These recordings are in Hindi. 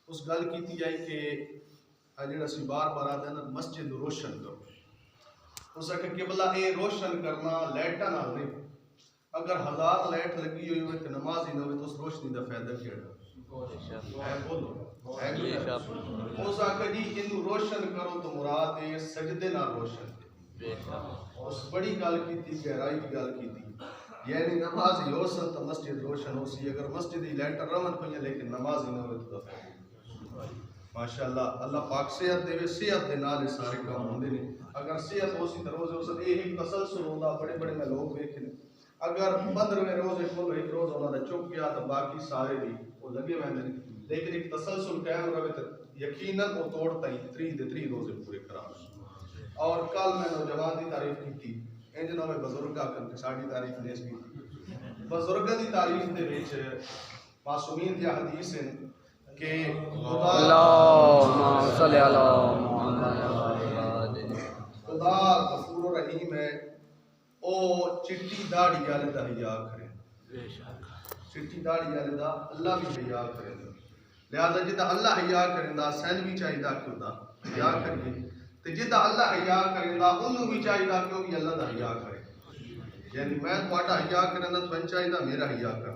उस गल की जाए कि जो असी बार बार आते हैं मस्जिद रोशन करो। उस आखे किबला ये रोशन करना लाइटा नाल नहीं। अगर 1000 लाइट लगी हुई हो तो नमाज ही ना हो तो उस रोशनी का फायदा क्या है? बोलो है। उस आखे जी इनू रोशन करो तो मुराद है सजदे नाल रोशन। उस बड़ी गल की गहराई की गल की यानी नमाज ही हो सन तो मस्जिद रोशन हो सी। अगर मस्जिद ही लाइट रवन पे लेकिन नमाज ही ना हो तो माशाअल्लाह अल्लाह पाक सेहत देवे। सेहत के नाल सारे काम होंगे ने। अगर सेहत हो सी तो रोजे उस एक तसलसल होता। बड़े बड़े मैं लोग देखे ने अगर 15वें रोजे को एक रोज उन्होंने चुक गया तो बाकी सारे भी वो लगे हुए हैं। लेकिन एक तसलसल कायम रहे तो यकीनन वो तोड़ता ही 3 रोजे पूरे करा। और कल मैं नौजवान की तारीफ की इंज नवे बजुर्ग करके साड़ी तारीफ नहीं की। बजुर्गों की तारीफ के मासूमीन की हदीस है कि खुदा गफूर रहीम है। ओ चिट्टी दाढ़ी वाले दा हिया करे। चिट्टी दाढ़ी वाले दा अल्लाह भी हिया करे। लिहाजा जिदा अल्लाह हिया करेंदा सैन भी चाहिए कि उदा हिया करिए ते जिदा अल्लाह हिया करेंदा उन्होंने भी चाहिए कि भी अल्लाह दा हिया करे। यानी मैं तुहाडा हिया करना तो चाहिए मेरा हिया कर।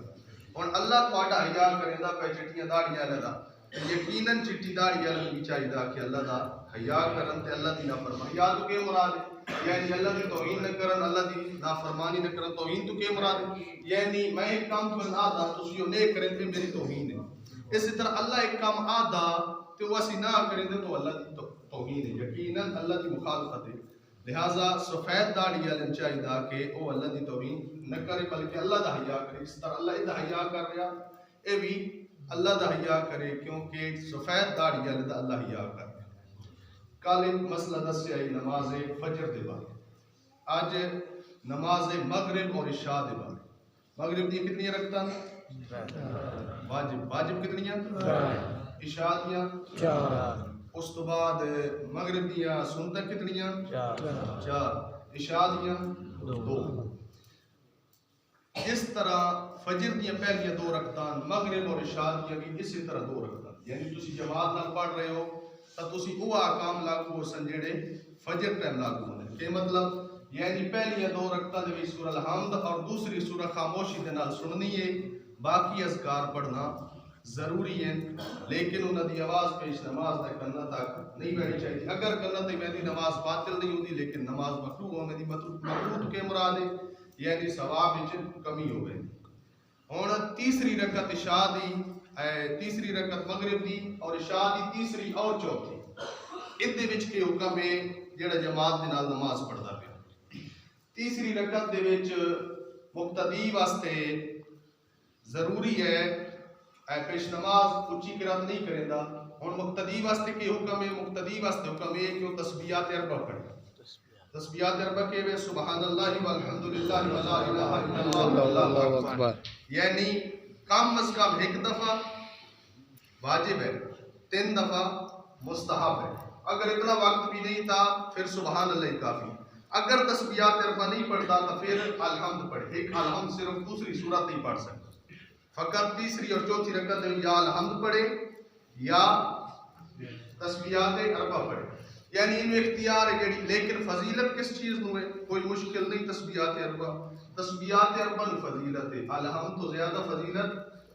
हुण अल्लाह तुहाडा हिया करेंदा पे चिट्टियां दाढ़ी वाले दा यकीनन चिट्टी दाढ़ी वाले भी चाहिए कि अल्लाह दा हिया करन ते अल्लाह दी नाफरमानी। हिया तो के मुराद है? यानी अल्लाह की तौहीन न करन, अल्लाह दी नाफरमानी न करन। तौहीन तो के मुराद है? यानी मैं एक काम तो ना दा तुसी ओ नहीं करें ते मेरी तौहीन है। इसी तरह अल्लाह एक काम आदा तो वसी ना करें तो अल्लाह की तौहीन है। यकीनन अल्लाह की मुखालफत है। लिहाजा सफेद दाढ़ी वाले चाहिए कि वो अल्लाह की तौहीन न करे बल्कि अल्लाह दा हिया करे। इस तरह अल्लाह इदा हिया कर रहा ये भी अल्लाह दा हिया करे क्योंकि सफेद दाढ़ी वाले दा अल्लाह हिया कर। कल एक मसला दस्या नमाज फजर के बारे। अज नमाज मगरिब और इशा के बारे। मगरिब दी कितनी रखता वाजिब वाजिब कितनी इशा दियां 4। उस तो बाद मगरिब दियां सुन्नत कितनी 4 इशा दियां 2। इस तरह फजर दियां पहलियां 2 रकतान मगरिब और इशा दियां भी इसी तरह 2 रकतान। यानी तुसी जमात नाल पढ़ रहे हो तो तुसी वो आकाम लागू हो सन जेड़े फजर टाइम लागू होने के मतलब यानी पहलियां 2 रकतां दे सूरह अल हम्द और दूसरी सूरह खामोशी दे नाल सुननी है। बाकी अज़कार पढ़ना जरूरी है लेकिन उन्होंने आवाज़ पेश नमाज तक करना तक नहीं बैठी चाहिए। अगर करना तो मेरी नमाज बातिल नहीं होती लेकिन नमाज मकरूह होने की मकरूह के मुराद है यानी सवाब विच कमी हो गई। हुण तीसरी रकत इशा दी तीसरी रकत मगरिब दी और इशा दी तीसरी और चौथी इहदे विच के हुक्म है जेड़ा जमात दे नाल नमाज पढ़दा पिया। तीसरी रकत दे विच मुक्तदी वास्ते जरूरी है पेश नमाज उच्ची किरात नहीं करेंदा। हुण मुक्तदी वास्ते के हुक्म है? मुक्तदी वास्ते हुक्म है कि तस्बीहात अरबा पढ़े। तस्बीहात अरबा के वे सुबहानल्लाह वल्हम्दुलिल्लाह वला इलाहा इल्लल्लाह अल्लाहु अकबर। यानी कम अज कम 1 दफा वाजिब है 3 दफा मुस्तहब है। अगर इतना वक्त भी नहीं था फिर सुबहान अल्लाह काफी। अगर तस्बीहात अरबा नहीं पढ़ता तो फिर अलहम्द पढ़े। एक अलहम्द सिर्फ दूसरी सूरत नहीं पढ़ सकता। फकत तीसरी और चौथी रकत में या अलहम्द पढ़े या तस्बीहात अरबा पढ़े। यानी इनमें इख्तियार है जेड़ी लेकिन फजीलत किस चीज़ में है? कोई मुश्किल नहीं। तस्बीहात अरबा नु फजीलत है। अलहम्द तो ज़्यादा फजीलत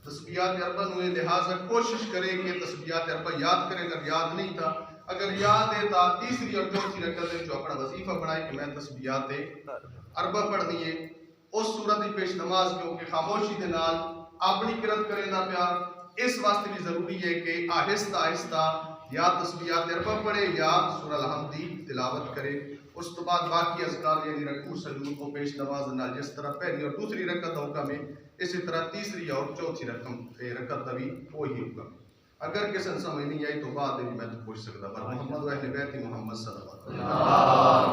तस्बीहात अरबा नु है। लिहाजा कोशिश करे कि तस्बीहात अरबा याद करे। अगर याद नहीं था अगर याद है तो तीसरी और चौथी रकत में अपना वजीफा बनाए कि मैं तस्बीहात अरबा पढ़नी है। उस सूरत की पेश नमाज क्योंकि खामोशी के नाल अपनी किरत करे ना प्या इस वास्ते भी जरूरी है कि आहिस्ता आहिस्ता या तस्बीहात अरबा पढ़े या सूरह अल हम्द दी तिलावत करे। उस तो बाद बाकी अज़कार यानी रकू सजूद को पेश नमाज नाल जिस तरह पहली और दूसरी रकत हुक्म है इसी तरह तीसरी और चौथी रकत का भी वही हुक्म। अगर किसी समझ नहीं आई तो बाद में मैं तो पूछ सकता पर मोहम्मद व अहले बैत मोहम्मद सल्लल्लाहु अलैहि वसल्लम